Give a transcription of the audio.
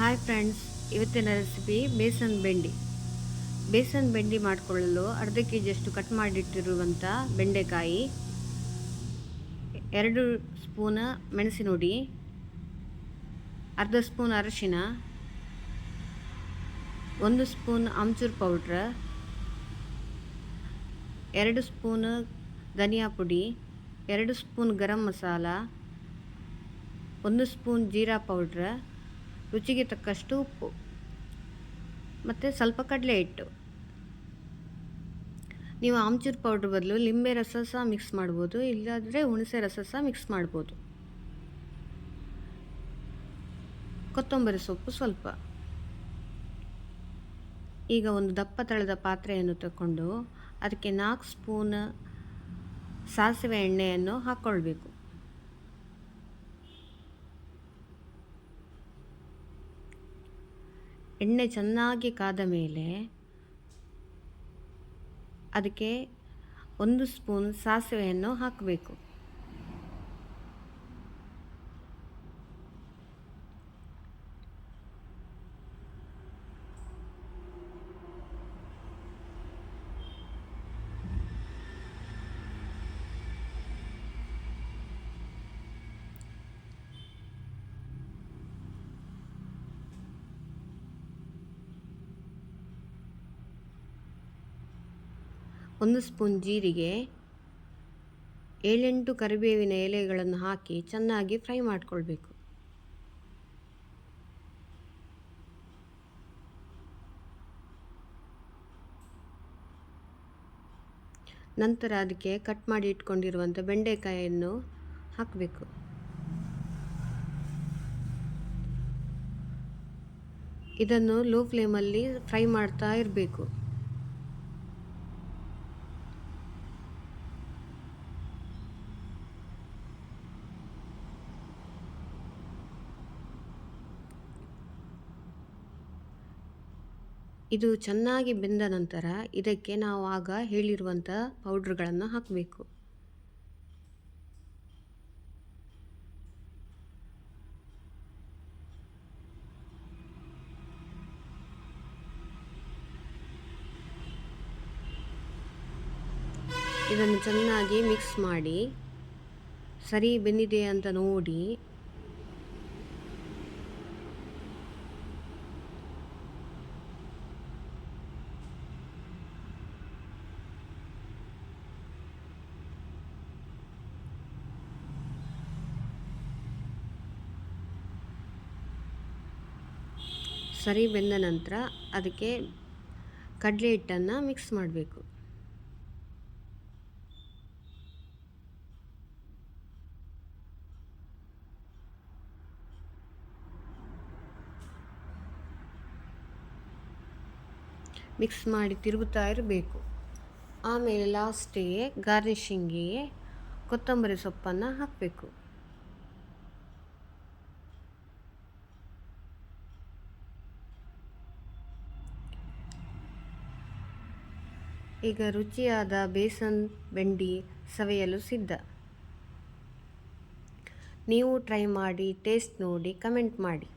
Hi friends, ಇವತ್ತಿನ recipe besan ಬೆಂಡಿ. ಬೇಸನ್ ಬೆಂಡಿ ಮಾಡಿಕೊಳ್ಳಲು ಅರ್ಧ ಕೆ ಜಿಯಷ್ಟು ಕಟ್ ಮಾಡಿಟ್ಟಿರುವಂಥ ಬೆಂಡೆಕಾಯಿ, 2 ಸ್ಪೂನ್ ಮೆಣಸಿನ ಹುಡಿ, ಅರ್ಧ ಸ್ಪೂನ್ ಅರಿಶಿನ, 1 ಸ್ಪೂನ್ ಆಮ್ಚೂರ್ ಪೌಡ್ರ್, 2 ಸ್ಪೂನ್ ಧನಿಯಾ ಪುಡಿ, 2 spoon garam masala, 1 spoon jeera powder, ರುಚಿಗೆ ತಕ್ಕಷ್ಟು ಉಪ್ಪು ಮತ್ತು ಸ್ವಲ್ಪ ಕಡಲೆ ಹಿಟ್ಟು. ನೀವು ಆಮ್ಚೂರ್ ಪೌಡ್ರ್ ಬದಲು ಲಿಂಬೆ ರಸ ಸಹ ಮಿಕ್ಸ್ ಮಾಡ್ಬೋದು, ಇಲ್ಲಾದರೆ ಹುಣಸೆ ರಸ ಸಹ ಮಿಕ್ಸ್ ಮಾಡ್ಬೋದು. ಕೊತ್ತಂಬರಿ ಸೊಪ್ಪು ಸ್ವಲ್ಪ. ಈಗ ಒಂದು ದಪ್ಪ ತಳದ ಪಾತ್ರೆಯನ್ನು ತಗೊಂಡು ಅದಕ್ಕೆ 4 ಸ್ಪೂನ್ ಸಾಸಿವೆ ಎಣ್ಣೆಯನ್ನು ಹಾಕ್ಕೊಳ್ಬೇಕು. ಎಣ್ಣೆ ಚೆನ್ನಾಗಿ ಕಾದ ಮೇಲೆ ಅದಕ್ಕೆ 1 ಸ್ಪೂನ್ ಸಾಸಿವೆಯನ್ನು ಹಾಕಬೇಕು. ಒಂದು ಸ್ಪೂನ್ ಜೀರಿಗೆ, 7-8 ಕರಿಬೇವಿನ ಎಲೆಗಳನ್ನು ಹಾಕಿ ಚೆನ್ನಾಗಿ ಫ್ರೈ ಮಾಡಿಕೊಳ್ಬೇಕು. ನಂತರ ಅದಕ್ಕೆ ಕಟ್ ಮಾಡಿ ಇಟ್ಕೊಂಡಿರುವಂಥ ಬೆಂಡೆಕಾಯಿಯನ್ನು ಹಾಕಬೇಕು. ಇದನ್ನು ಲೋ ಫ್ಲೇಮಲ್ಲಿ ಫ್ರೈ ಮಾಡ್ತಾ ಇರಬೇಕು. ಇದು ಚೆನ್ನಾಗಿ ಬೆಂದ ನಂತರ ಇದಕ್ಕೆ ನಾವು ಆಗ ಹೇಳಿರುವಂಥ ಪೌಡ್ರ್ಗಳನ್ನು ಹಾಕಬೇಕು. ಇದನ್ನು ಚೆನ್ನಾಗಿ ಮಿಕ್ಸ್ ಮಾಡಿ ಸರಿ ಬೆಂದಿದೆ ಅಂತ ನೋಡಿ ಸರಿ ಬೆಂದ ನಂತರ ಅದಕ್ಕೆ ಕಡಲೆ ಹಿಟ್ಟನ್ನು ಮಿಕ್ಸ್ ಮಾಡಬೇಕು. ಮಿಕ್ಸ್ ಮಾಡಿ ತಿರುಗುತ್ತಾ ಇರಬೇಕು. ಆಮೇಲೆ ಲಾಸ್ಟಿಗೆ ಗಾರ್ನಿಷಿಂಗಿಗೆ ಕೊತ್ತಂಬರಿ ಸೊಪ್ಪನ್ನು ಹಾಕಬೇಕು. ಈಗ ರುಚಿಯಾದ ಬೇಸನ್ ಬೆಂಡಿ ಸವಿಯಲು ಸಿದ್ಧ. ನೀವು ಟ್ರೈ ಮಾಡಿ ಟೇಸ್ಟ್ ನೋಡಿ ಕಮೆಂಟ್ ಮಾಡಿ.